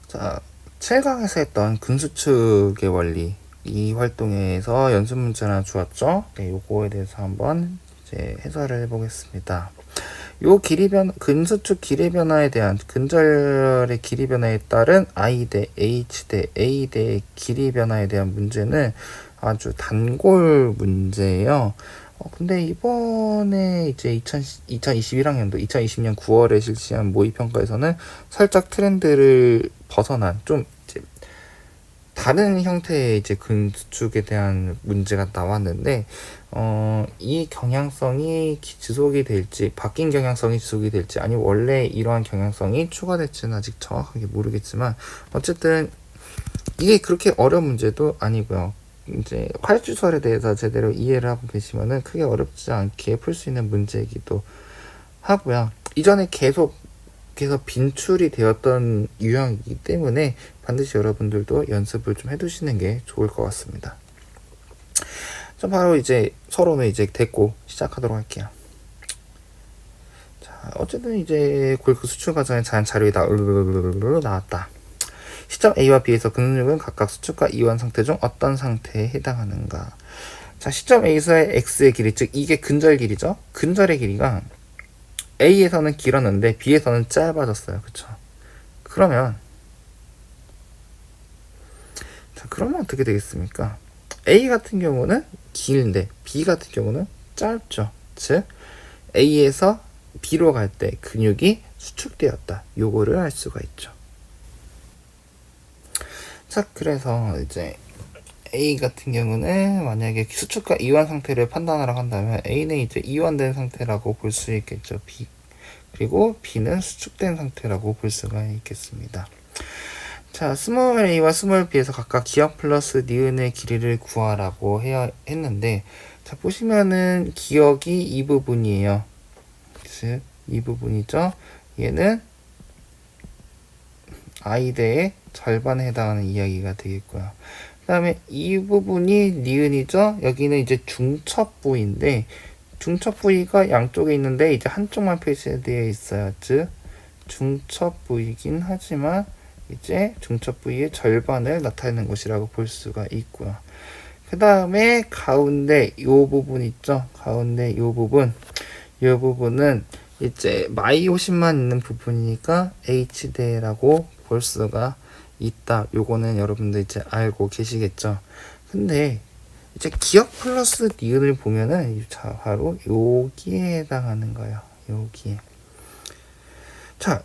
자, 7강에서 했던 근수축의 원리 이 활동에서 연습 문제 하나 주었죠. 네, 요거에 대해서 한번 이제 해설을 해보겠습니다. 요 근수축 길이 변화에 대한 근절의 길이 변화에 따른 I 대 H 대 A 대의 길이 변화에 대한 문제는 아주 단골 문제예요. 근데 이번에 이제 2021학년도 2020년 9월에 실시한 모의평가에서는 살짝 트렌드를 벗어난 좀 이제 다른 형태의 이제 근수축에 대한 문제가 나왔는데, 이 경향성이 지속이 될지, 바뀐 경향성이 지속이 될지, 아니면 원래 이러한 경향성이 추가될지는 아직 정확하게 모르겠지만, 어쨌든 이게 그렇게 어려운 문제도 아니고요. 이제 활주설에 대해서 제대로 이해를 하고 계시면은 크게 어렵지 않게 풀 수 있는 문제이기도 하고요. 이전에 계속해서 빈출이 되었던 유형이기 때문에 반드시 여러분들도 연습을 좀 해두시는 게 좋을 것 같습니다. 자, 바로 이제 서론을 이제 댔고 시작하도록 할게요. 자, 어쨌든 이제 골프 수출 과정에 자연 자료에 나왔다. 시점 A와 B에서 근육은 각각 수축과 이완 상태 중 어떤 상태에 해당하는가. 자, 시점 A에서의 X의 길이, 즉 이게 근절 길이죠. 근절의 길이가 A에서는 길었는데 B에서는 짧아졌어요. 그쵸? 그러면 어떻게 되겠습니까? A 같은 경우는 길인데 B 같은 경우는 짧죠. 즉 A에서 B로 갈 때 근육이 수축되었다. 요거를 알 수가 있죠. 자, 그래서 이제 A 같은 경우는 만약에 수축과 이완 상태를 판단하라고 한다면 A는 이제 이완된 상태라고 볼 수 있겠죠. B. 그리고 B는 수축된 상태라고 볼 수가 있겠습니다. 자, 스몰 a와 스몰 b에서 각각 기억 플러스 니은의 길이를 구하라고 했는데, 자, 보시면은 기억이 이 부분이에요. 즉, 이 부분이죠. 얘는 i대의 절반에 해당하는 이야기가 되겠고요. 그 다음에 이 부분이 니은이죠. 여기는 이제 중첩 부위인데, 중첩 부위가 양쪽에 있는데 이제 한쪽만 표시되어 있어요. 즉, 중첩 부위이긴 하지만 이제 중첩 부위의 절반을 나타내는 것이라고 볼 수가 있고요. 그 다음에 가운데 이 부분 있죠. 가운데 이 부분은 이제 마이오신만 있는 부분이니까 H대라고 볼 수가 있다. 요거는 여러분들 이제 알고 계시겠죠. 근데 이제 기억 플러스 니은을 보면은 자, 바로 여기에 해당하는 거예요. 여기에. 자,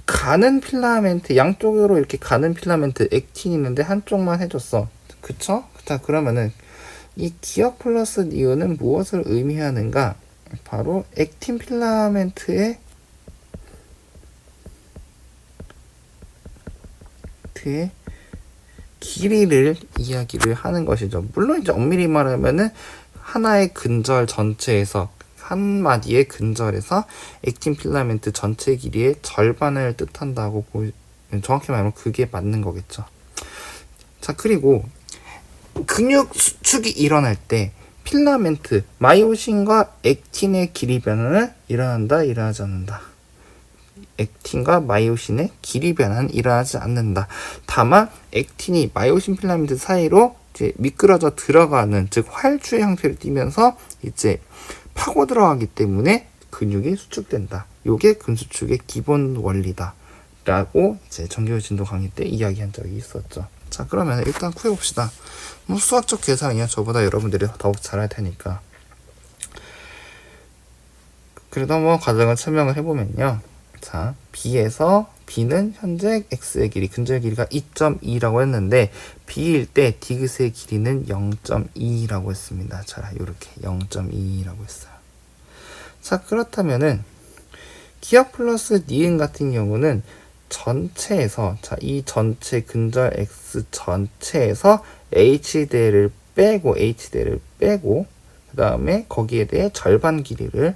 가는 필라멘트, 양쪽으로 이렇게 가는 필라멘트 액틴이 있는데 한쪽만 해줬어. 그쵸? 자, 그러면은 이 기억 플러스 니은은 무엇을 의미하는가? 바로 액틴 필라멘트의 길이를 이야기를 하는 것이죠. 물론 이제 엄밀히 말하면은 하나의 근절 전체에서 한 마디의 근절에서 액틴 필라멘트 전체 길이의 절반을 뜻한다고 정확히 말하면 그게 맞는 거겠죠. 자, 그리고 근육 수축이 일어날 때 필라멘트, 마이오신과 액틴의 길이 변화는 일어난다, 일어나지 않는다. 액틴과 마이오신의 길이 변화는 일어나지 않는다. 다만 액틴이 마이오신 필라멘트 사이로 이제 미끄러져 들어가는, 즉 활주의 형태를 띠면서 이제 파고 들어가기 때문에 근육이 수축된다. 요게 근수축의 기본 원리다. 라고 이제 정규 진도 강의 때 이야기한 적이 있었죠. 자, 그러면 일단 구해봅시다. 뭐 수학적 계산이야. 저보다 여러분들이 더욱 잘할 테니까. 그래도 뭐 과정을 설명을 해보면요. 자, B는 현재 X의 길이, 근절 길이가 2.2라고 했는데 B일 때 디귿의 길이는 0.2라고 했습니다. 자, 요렇게 0.2라고 했어요. 자, 그렇다면은 기억 플러스 니은 같은 경우는 전체에서, 자, 이 전체 근절 X 전체에서 H대를 빼고 그 다음에 거기에 대해 절반 길이를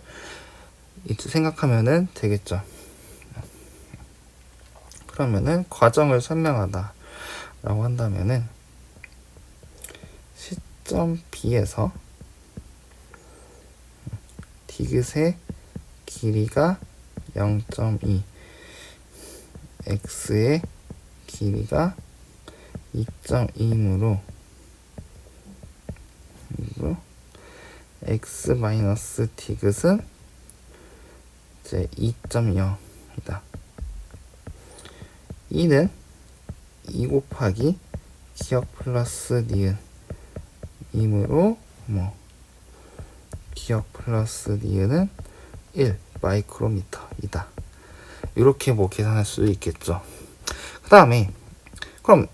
생각하면은 되겠죠. 그러면은 과정을 설명하다 라고 한다면은 시점 B에서 디귿의 길이가 0.2, X의 길이가 2.2이므로 x 마이너스 디귿은 이제 2.0이다. 이는 2 곱하기 기억 플러스 니은 이므로 기억 플러스 니은은 1 마이크로미터이다. 이렇게 계산할 수 있겠죠. 그 다음에 그럼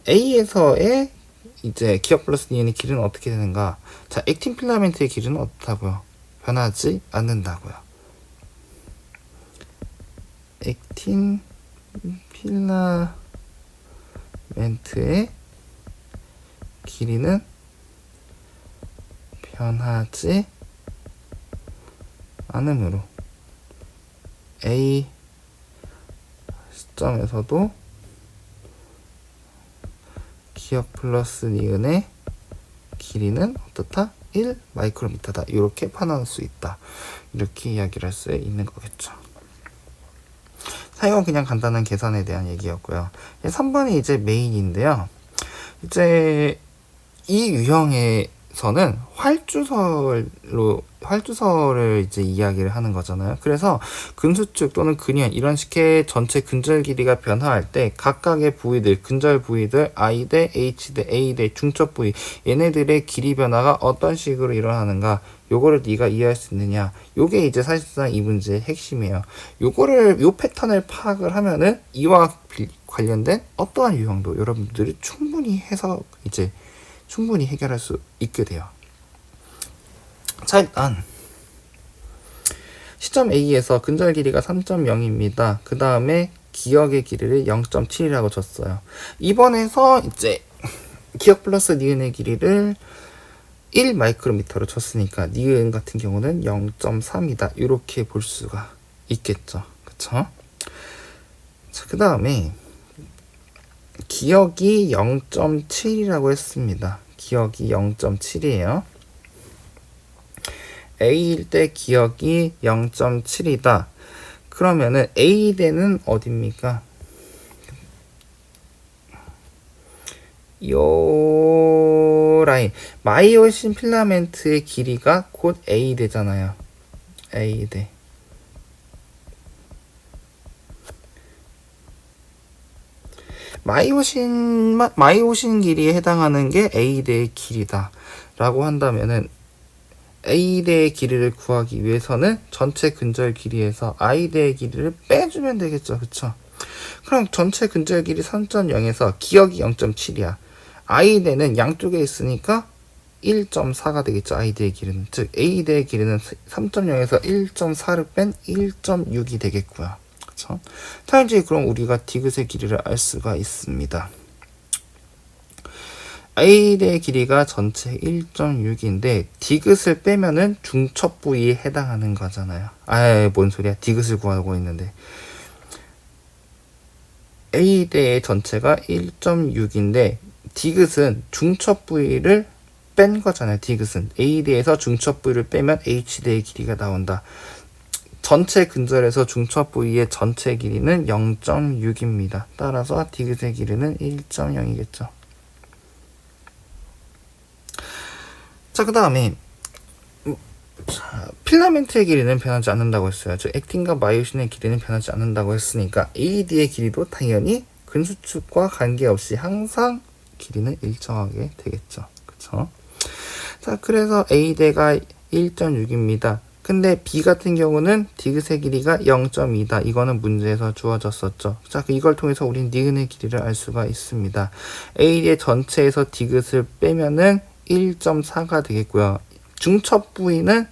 A에서의 이제 기억 플러스 니은의 길이는 어떻게 되는가? 자, 액틴 필라멘트의 길이는 어떻다고요? 변하지 않는다고요. 액틴 필라멘트의 길이는 변하지 않으므로 A 시점에서도 기억 플러스 니은의 길이는 어떻다? 1 마이크로미터다. 이렇게 판단할 수 있다. 이렇게 이야기를 할 수 있는 거겠죠. 자, 이건 그냥 간단한 계산에 대한 얘기였고요. 3번이 이제 메인인데요. 이제 이 유형에서는 활주설을 이제 이야기를 하는 거잖아요. 그래서 근수축 또는 근연 이런 식의 전체 근절 길이가 변화할 때 각각의 부위들, 근절 부위들 I 대 H 대 A 대 중첩 부위 얘네들의 길이 변화가 어떤 식으로 일어나는가, 요거를 네가 이해할 수 있느냐, 요게 이제 사실상 이 문제의 핵심이에요. 요 패턴을 파악을 하면은 이와 관련된 어떠한 유형도 여러분들이 충분히 해결할 수 있게 돼요. 자, 일단 시점 A에서 근절 길이가 3.0입니다. 그 다음에 기억의 길이를 0.7이라고 줬어요. 이번에서 이제 기억 플러스 니은의 길이를 1 마이크로미터로 쳤으니까 니은 같은 경우는 0.3이다. 이렇게 볼 수가 있겠죠. 그쵸? 자, 그 다음에 기억이 0.7이라고 했습니다. 기억이 0.7이에요. A일 때 기억이 0.7이다. 그러면은 A대는 어딥니까? 요 라인 마이오신 필라멘트의 길이가 곧 A대잖아요. A대. 마이오신 길이에 해당하는 게 A대의 길이다 라고 한다면은 A대의 길이를 구하기 위해서는 전체 근절 길이에서 I대의 길이를 빼주면 되겠죠. 그쵸? 그럼 전체 근절 길이 3.0에서 기억이 0.7이야. I대는 양쪽에 있으니까 1.4가 되겠죠. I대의 길이는. 즉 A대의 길이는 3.0에서 1.4를 뺀 1.6이 되겠고요. 그쵸? 자, 이제 그럼 우리가 디귿의 길이를 알 수가 있습니다. A대의 길이가 전체 1.6인데 디귿을 빼면은 중첩 부위에 해당하는 거잖아요. 뭔 소리야. 디귿을 구하고 있는데. A대의 전체가 1.6인데 디귿은 중첩 부위를 뺀 거잖아요. 디귿은 A대에서 중첩 부위를 빼면 H대의 길이가 나온다. 전체 근절에서 중첩 부위의 전체 길이는 0.6입니다. 따라서 디귿의 길이는 1.0이겠죠. 자, 그 다음에 필라멘트의 길이는 변하지 않는다고 했어요. 즉 액틴과 마이오신의 길이는 변하지 않는다고 했으니까 AD의 길이도 당연히 근수축과 관계없이 항상 길이는 일정하게 되겠죠. 그쵸? 자, 그래서 A대가 1.6입니다. 근데 B 같은 경우는 디귿의 길이가 0.2다. 이거는 문제에서 주어졌었죠. 자, 이걸 통해서 우린 니은의 길이를 알 수가 있습니다. A의 전체에서 디귿을 빼면은 1.4가 되겠고요. 중첩 부위는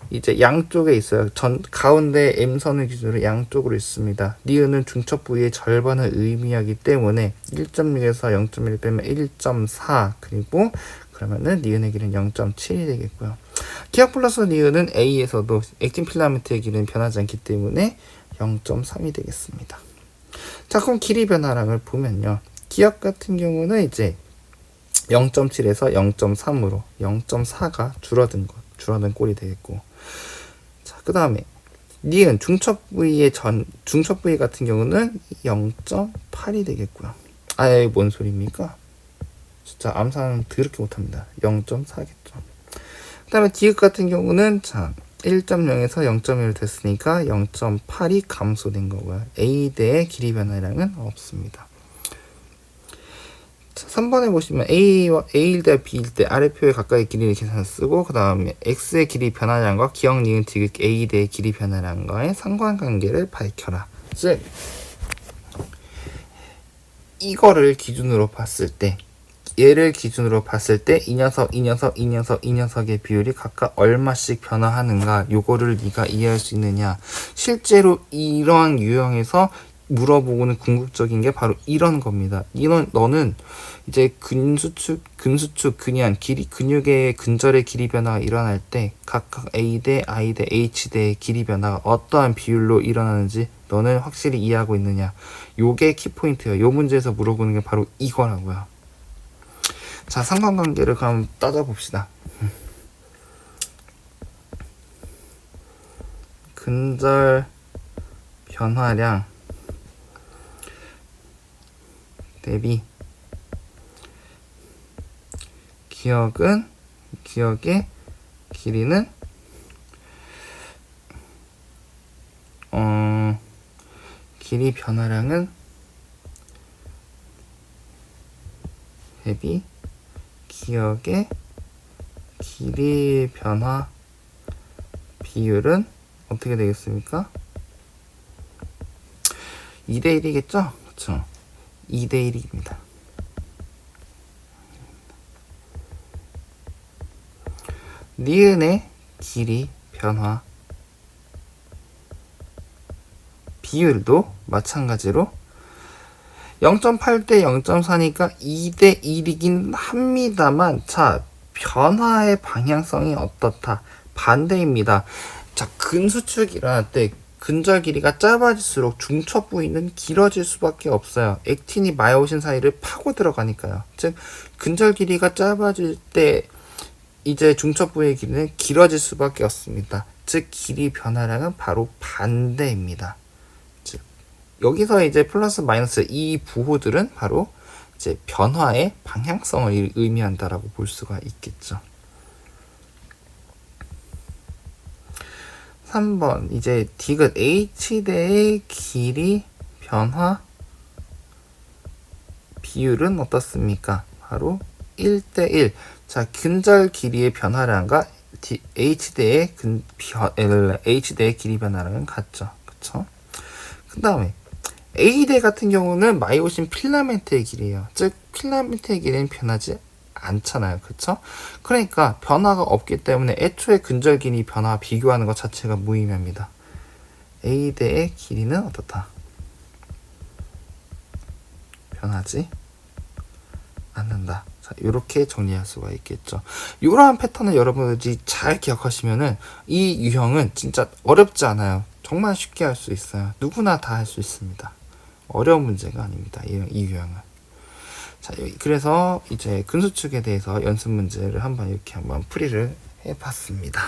이제 양쪽에 있어요. 가운데 M선을 기준으로 양쪽으로 있습니다. 니은은 중첩 부위의 절반을 의미하기 때문에 1.6에서 0.1 빼면 1.4 그리고 그러면은 니은의 길이는 0.7이 되겠고요. 기억 플러스 니은은 A에서도 액틴 필라멘트의 길이는 변하지 않기 때문에 0.3이 되겠습니다. 자, 그럼 길이 변화량을 보면요. 기억 같은 경우는 이제 0.7에서 0.3으로 0.4가 줄어든 꼴이 되겠고, 자, 그 다음에 니은 중첩 부위 같은 경우는 0.8이 되겠고요. 아예 뭔 소리입니까? 진짜 암산 더럽게 못합니다. 0.4겠죠. 그 다음에 디귿 같은 경우는 자 1.0에서 0.1 됐으니까 0.8이 감소된 거고요. A대의 길이 변화량은 없습니다. 자, 3번에 보시면 A일대 B일대 아래표에 각각의 길이를 계산해서 쓰고 그 다음에 X의 길이 변화량과 기억, 니은, 디귿 A대의 길이 변화량과의 상관관계를 밝혀라. 즉 이거를 기준으로 봤을 때 얘를 기준으로 봤을 때 이 녀석의 비율이 각각 얼마씩 변화하는가 요거를 네가 이해할 수 있느냐. 실제로 이러한 유형에서 물어보고는 궁극적인 게 바로 이런 겁니다. 너는 이제 근수축, 근위안, 근육의 근절의 길이 변화가 일어날 때 각각 A대, I대, H대의 길이 변화가 어떠한 비율로 일어나는지 너는 확실히 이해하고 있느냐. 요게 키포인트예요. 요 문제에서 물어보는 게 바로 이거라고요. 자, 상관관계를 그럼 따져봅시다. 근절 변화량 대비 기억의 길이는 길이 변화량은 대비 기억의 길이 변화 비율은 어떻게 되겠습니까? 2대1이겠죠? 그쵸? 2대1입니다. 니은의 길이 변화 비율도 마찬가지로 0.8대 0.4니까 2대 1이긴 합니다만 자 변화의 방향성이 어떻다? 반대입니다. 자 근수축이 일어날 때 근절 길이가 짧아질수록 중첩 부위는 길어질 수밖에 없어요. 액틴이 마이오신 사이를 파고 들어가니까요. 즉 근절 길이가 짧아질 때 이제 중첩 부위의 길이는 길어질 수밖에 없습니다. 즉 길이 변화량은 바로 반대입니다. 즉 여기서 이제 플러스 마이너스 이 부호들은 바로 이제 변화의 방향성을 의미한다라고 볼 수가 있겠죠. 3번 이제 디귿 H대의 길이 변화 비율은 어떻습니까? 바로 1대1. 자, 근절 길이의 변화량과 H대의 길이 변화량은 같죠. 그쵸? 그 다음에 A대 같은 경우는 마이오신 필라멘트의 길이에요. 즉 필라멘트의 길이는 변하지 않잖아요. 그쵸? 그러니까 변화가 없기 때문에 애초에 근절 길이 변화와 비교하는 것 자체가 무의미합니다. A대의 길이는 어떻다? 변하지 않는다. 자, 이렇게 정리할 수가 있겠죠. 이러한 패턴을 여러분들이 잘 기억하시면은 이 유형은 진짜 어렵지 않아요. 정말 쉽게 할 수 있어요. 누구나 다 할 수 있습니다. 어려운 문제가 아닙니다. 이 유형은. 자, 그래서 이제 근수축에 대해서 연습 문제를 한번 이렇게 한번 풀이를 해봤습니다.